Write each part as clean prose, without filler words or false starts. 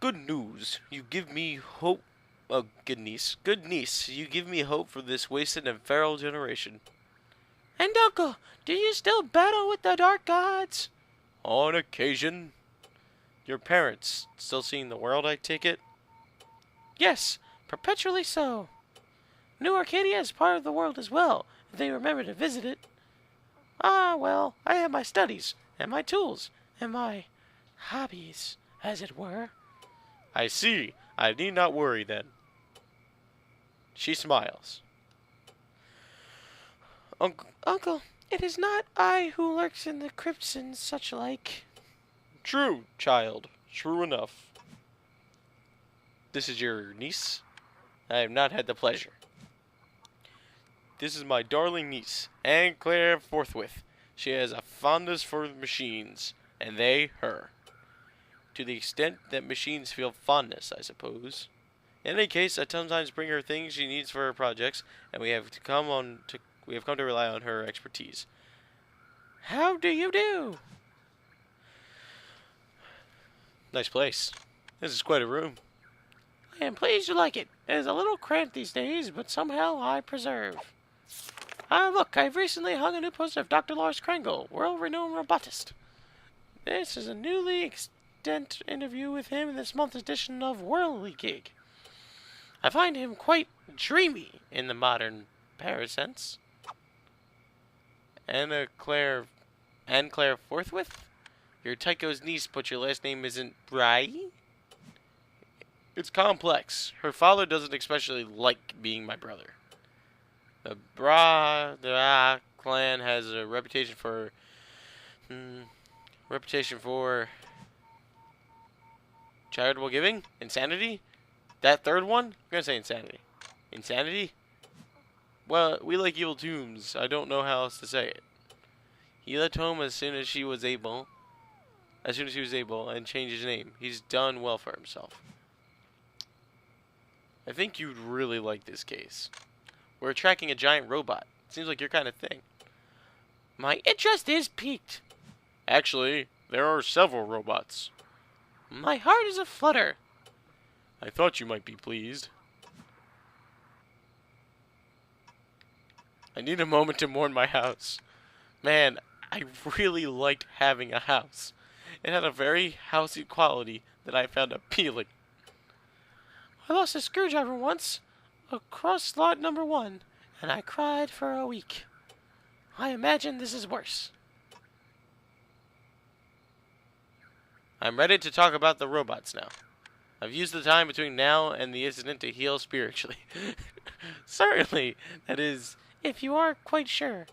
good news. You give me hope. Oh, good niece. Good niece. You give me hope for this wasted and feral generation. And Uncle, do you still battle with the dark gods? On occasion. Your parents still seeing the world, I take it? Yes, perpetually so. New Arcadia is part of the world as well, if they remember to visit it. Ah, well, I have my studies, and my tools, and my hobbies, as it were. I see. I need not worry then. She smiles. Uncle, it is not I who lurks in the crypts and such like. True, child. True enough. This is your niece? I have not had the pleasure. This is my darling niece, Anne Claire Forthwith. She has a fondness for machines, and they her. To the extent that machines feel fondness, I suppose. In any case, I sometimes bring her things she needs for her projects, and we have come to rely on her expertise. How do you do? Nice place. This is quite a room. I am pleased you like it. It is a little cramped these days, but somehow I preserve. Ah, look, I've recently hung a new poster of Dr. Lars Krangle, world-renowned robotist. This is a newly extant interview with him in this month's edition of Worldly Gig. I find him quite dreamy in the modern parasense. Anne Claire Forthwith? You're Tycho's niece, but your last name isn't Bry? It's complex. Her father doesn't especially like being my brother. The Bra clan has a reputation for charitable giving, insanity. That third one, I'm gonna say insanity. Insanity. Well, we like evil tombs. I don't know how else to say it. He left home as soon as she was able, and changed his name. He's done well for himself. I think you'd really like this case. We're tracking a giant robot. Seems like your kind of thing. My interest is piqued. Actually, there are several robots. My heart is aflutter. I thought you might be pleased. I need a moment to mourn my house. Man, I really liked having a house. It had a very housey quality that I found appealing. I lost a screwdriver once, across lot number 1, and I cried for a week. I imagine this is worse. I'm ready to talk about the robots now. I've used the time between now and the incident to heal spiritually. Certainly, that is, if you are quite sure.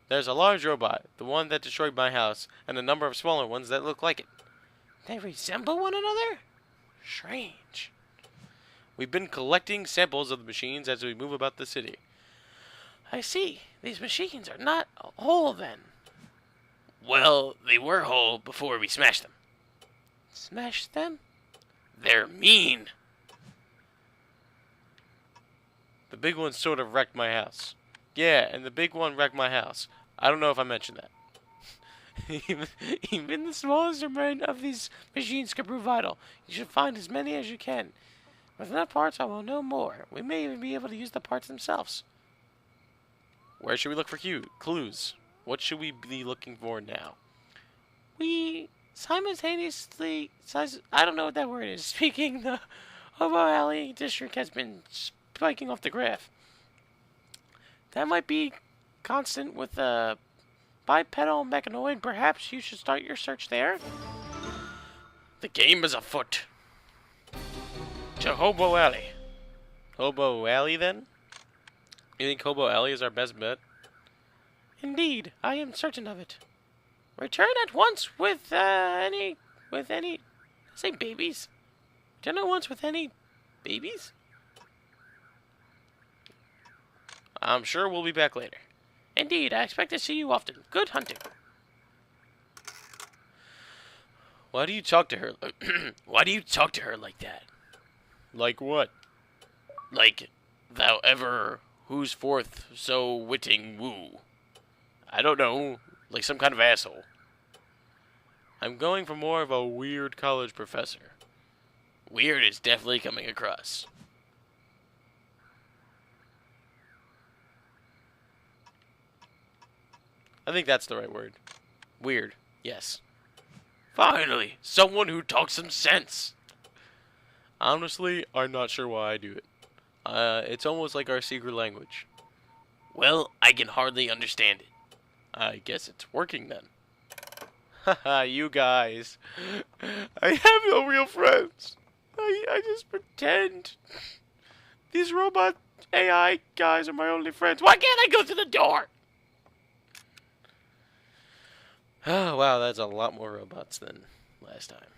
There's a large robot, the one that destroyed my house, and a number of smaller ones that look like it. They resemble one another? Strange. We've been collecting samples of the machines as we move about the city. I see. These machines are not whole, then. Well, they were whole before we smashed them. Smashed them? They're mean. The big one sort of wrecked my house. Yeah, and the big one wrecked my house. I don't know if I mentioned that. Even the smallest of these machines can prove vital. You should find as many as you can. With enough parts, I will know more. We may even be able to use the parts themselves. Where should we look for clues? What should we be looking for now? We simultaneously... I don't know what that word is. Speaking, the Hobo Alley district has been spiking off the graph. That might be constant with a bipedal mechanoid. Perhaps you should start your search there. The game is afoot. To Hobo Alley. Hobo Alley, then? You think Hobo Alley is our best bet? Indeed, I am certain of it. Return at once with any... say babies. Return at once with any babies? I'm sure we'll be back later. Indeed, I expect to see you often. Good hunting. Why do you talk to her? Why do you talk to her like that? Like what? Like, thou ever who's forth so witting woo? I don't know. Like some kind of asshole. I'm going for more of a weird college professor. Weird is definitely coming across. I think that's the right word. Weird. Yes. Finally, someone who talks some sense. Honestly, I'm not sure why I do it. It's almost like our secret language. Well, I can hardly understand it. I guess it's working then. Haha, you guys. I have no real friends. I just pretend. These robot AI guys are my only friends. Why can't I go through the door? Oh, wow, that's a lot more robots than last time.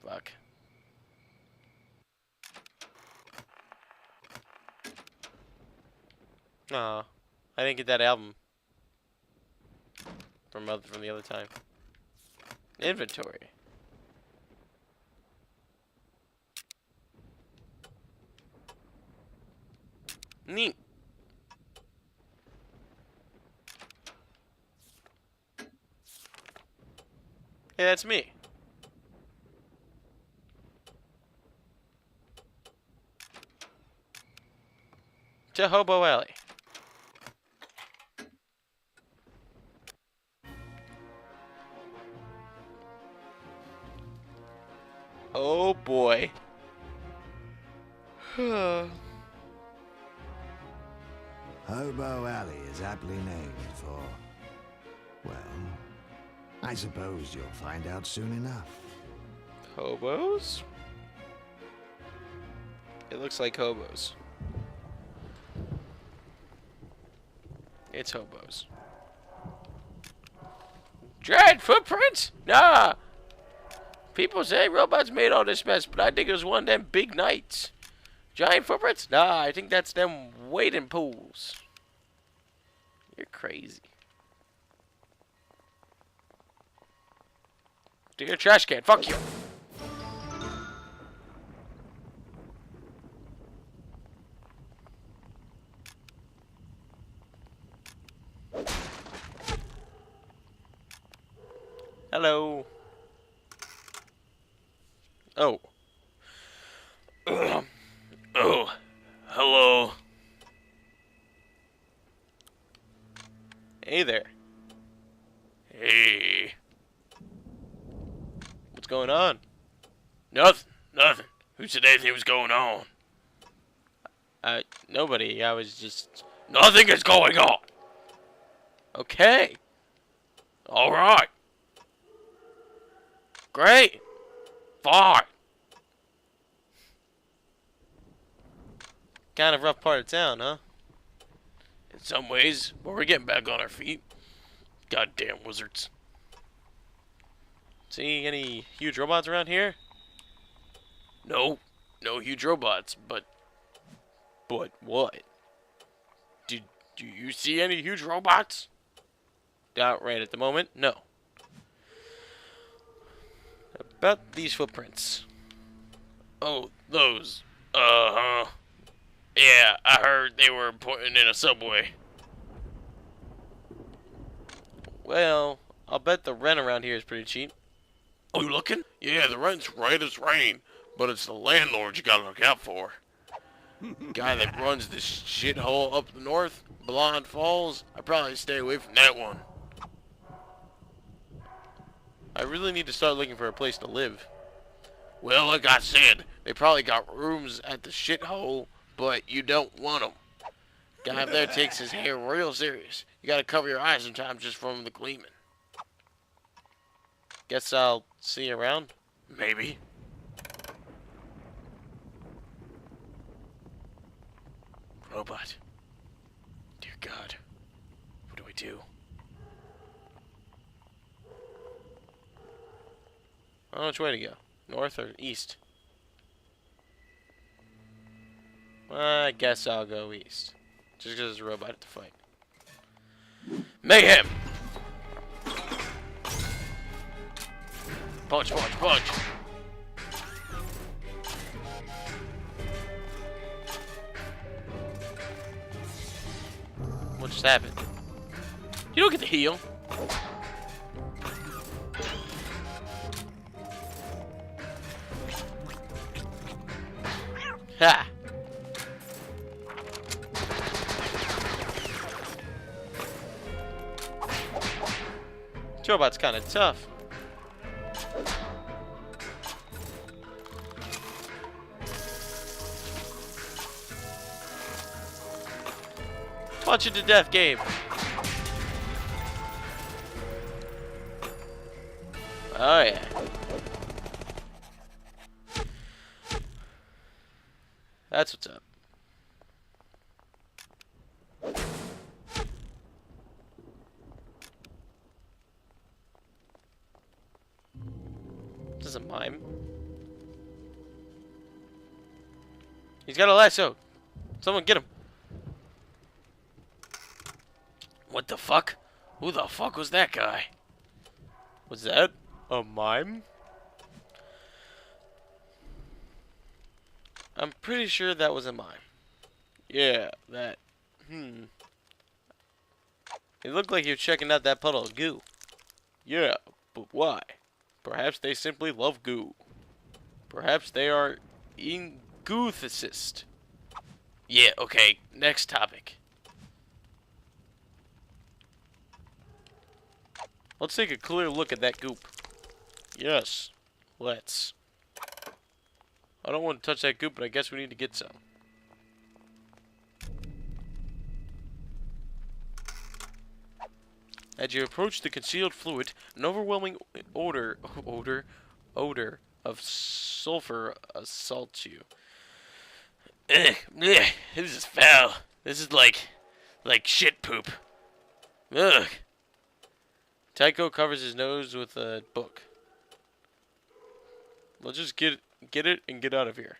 Fuck. Aw, I didn't get that album from the other time. Inventory. Neat. Hey, that's me. To Hobo Alley. Oh boy. Hobo Alley is aptly named for, well, I suppose you'll find out soon enough. Hobos? It looks like hobos. It's hobos. Giant footprints? Nah. People say robots made all this mess, but I think it was one of them big nights. Giant footprints? Nah, I think that's them wading pools. You're crazy. To your trash can. Fuck you. Hello. Oh. Oh, hello. Hey there. Hey. What's going on? Nothing. Who said anything was going on? Nobody. I was just... Nothing is going on. Okay. All right. Great. Fine. Kind of rough part of town, huh? In some ways, but we're getting back on our feet. Goddamn wizards. See any huge robots around here? No huge robots, but what? do you see any huge robots? Not right at the moment, no. About these footprints. Oh, those. Uh-huh. Yeah, I heard they were pointing in a subway. Well, I'll bet the rent around here is pretty cheap. Oh, you looking? Yeah, the rent's right as rain, but it's the landlord you gotta look out for. Guy that runs this shithole up the north, Blonde Falls, I'd probably stay away from that one. I really need to start looking for a place to live. Well, like I said, they probably got rooms at the shithole, but you don't want them. Guy up there takes his hair real serious. You gotta cover your eyes sometimes just from the gleaming. Guess I'll see you around. Maybe. Robot. Dear God. What do we do? I don't know which way to go. North or east? I guess I'll go east. Just because there's a robot to fight. Mayhem! Punch. What just happened? You don't get to heal. Ha! This robot's kind of tough. Punch it to death, game. Oh yeah. That's what's up. This is a mime. He's got a lasso. Someone get him. What the fuck? Who the fuck was that guy? Was that a mime? I'm pretty sure that was a mime. Yeah, that. It looked like he was checking out that puddle of goo. Yeah, but why? Perhaps they simply love goo. Perhaps they are ingoothicist. Yeah, okay, next topic. Let's take a clear look at that goop. Yes, let's. I don't want to touch that goop, but I guess we need to get some. As you approach the concealed fluid, an overwhelming odor of sulfur assaults you. Ugh, this is foul. This is like shit poop. Ugh. Tycho covers his nose with a book. Let's just get it and get out of here.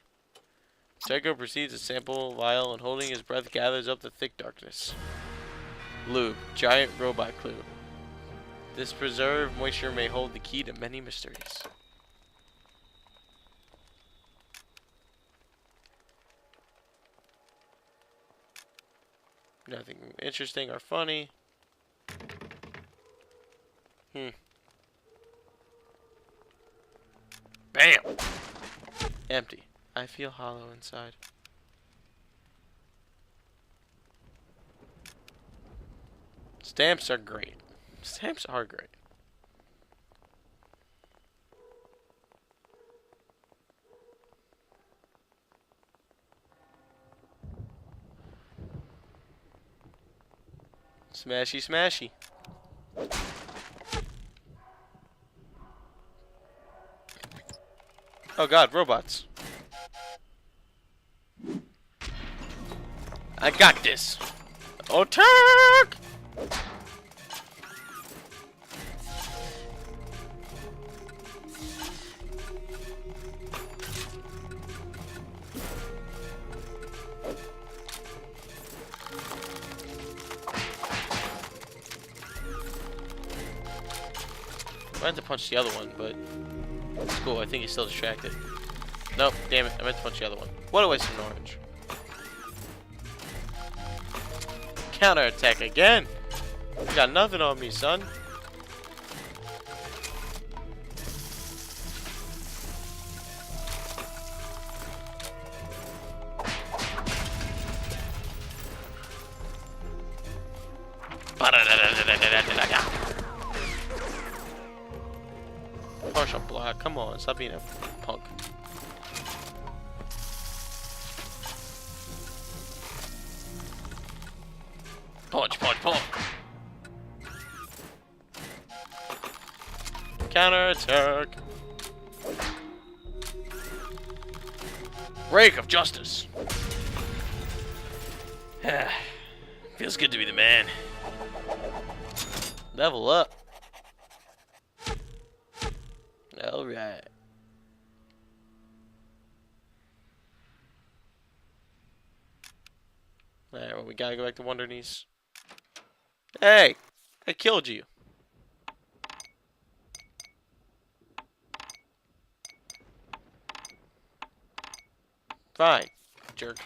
Tycho proceeds to sample a vial and holding his breath gathers up the thick darkness. Lube, giant robot clue. This preserved moisture may hold the key to many mysteries. Nothing interesting or funny. Bam! Empty. I feel hollow inside. Stamps are great. Stamps are great. Smashy, smashy. Oh god, robots. I got this. Attack! I had to punch the other one, but it's cool. I think he's still distracted. Nope, damn it. I meant to punch the other one. What a waste of an orange. Counterattack again. You got nothing on me, son. Partial block. Come on, stop being a punk. Punch, punch, punch. Counter attack. Rake of justice. Feels good to be the man. Level up. Alright. Alright, well, we gotta go back to Wonder Niece. Hey! I killed you. Fine, jerk.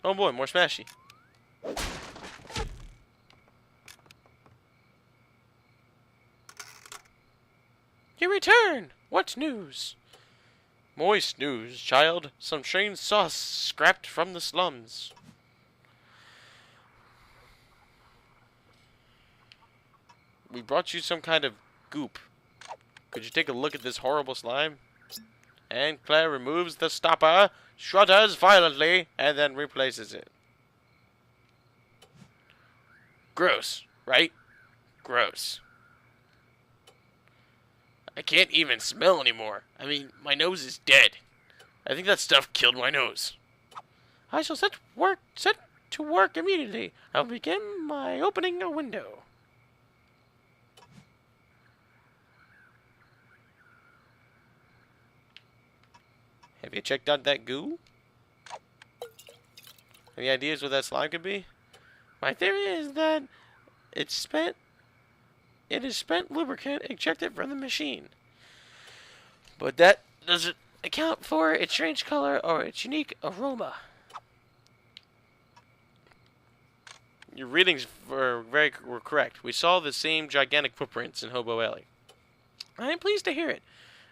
Oh boy, more smashy. You return! What news? Moist news, child. Some strange sauce scrapped from the slums. We brought you some kind of goop. Could you take a look at this horrible slime? And Claire removes the stopper, shudders violently, and then replaces it. Gross, right? Gross. I can't even smell anymore. I mean, my nose is dead. I think that stuff killed my nose. I shall set to work immediately. I'll begin by opening a window. Have you checked out that goo? Any ideas what that slime could be? My theory is that it is spent lubricant ejected from the machine. But that doesn't Account for its strange color or its unique aroma. Your readings were correct. We saw the same gigantic footprints in Hobo Alley. I am pleased to hear it.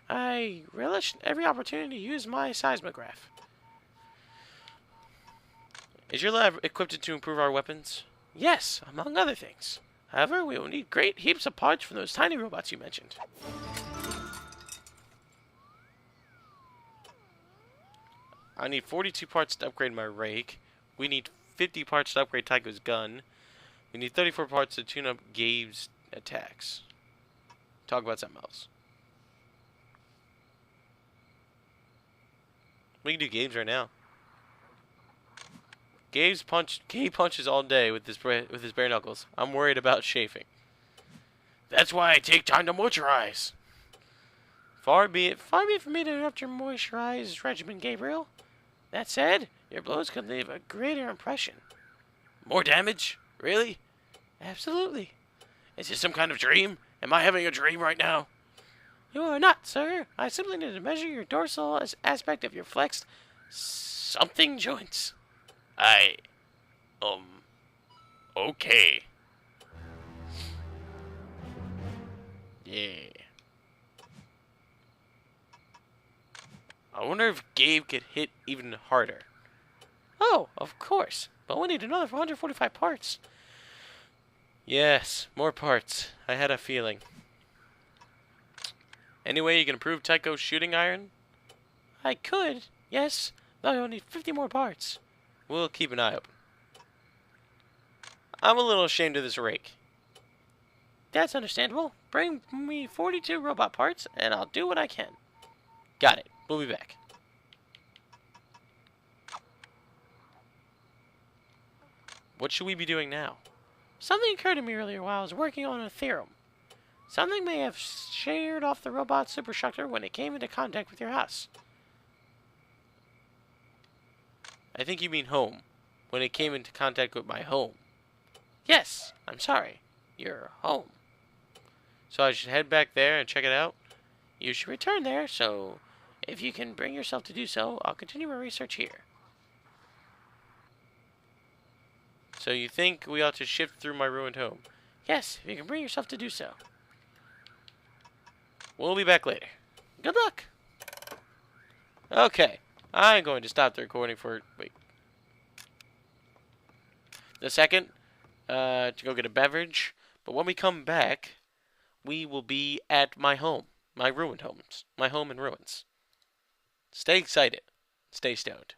I relish every opportunity to use my seismograph. Is your lab equipped to improve our weapons? Yes, among other things. However, we will need great heaps of parts from those tiny robots you mentioned. I need 42 parts to upgrade my rake. We need 50 parts to upgrade Tycho's gun. We need 34 parts to tune up Gabe's attacks. Talk about something else. We can do Gabe's right now. Gabe punches all day with his bare knuckles. I'm worried about chafing. That's why I take time to moisturize. Far be it for me to interrupt your moisturized regimen, Gabriel. That said, your blows could leave a greater impression. More damage? Really? Absolutely. Is this some kind of dream? Am I having a dream right now? You are not, sir. I simply need to measure your dorsal aspect of your flexed something joints. Okay. Yeah. I wonder if Gabe could hit even harder. Oh, of course. But we need another 145 parts. Yes, more parts. I had a feeling. Any way you can improve Tycho's shooting iron? I could, yes, but I will need 50 more parts. We'll keep an eye open. I'm a little ashamed of this rake. That's understandable. Bring me 42 robot parts, and I'll do what I can. Got it. We'll be back. What should we be doing now? Something occurred to me earlier while I was working on a theorem. Something may have sheared off the robot's superstructure when it came into contact with your house. I think you mean home. When it came into contact with my home. Yes, I'm sorry. Your home. So I should head back there and check it out? You should return there, so if you can bring yourself to do so, I'll continue my research here. So you think we ought to shift through my ruined home? Yes, if you can bring yourself to do so. We'll be back later. Good luck. Okay. I'm going to stop the recording for a second to go get a beverage. But when we come back, we will be at my home. My ruined homes. My home in ruins. Stay excited. Stay stoned.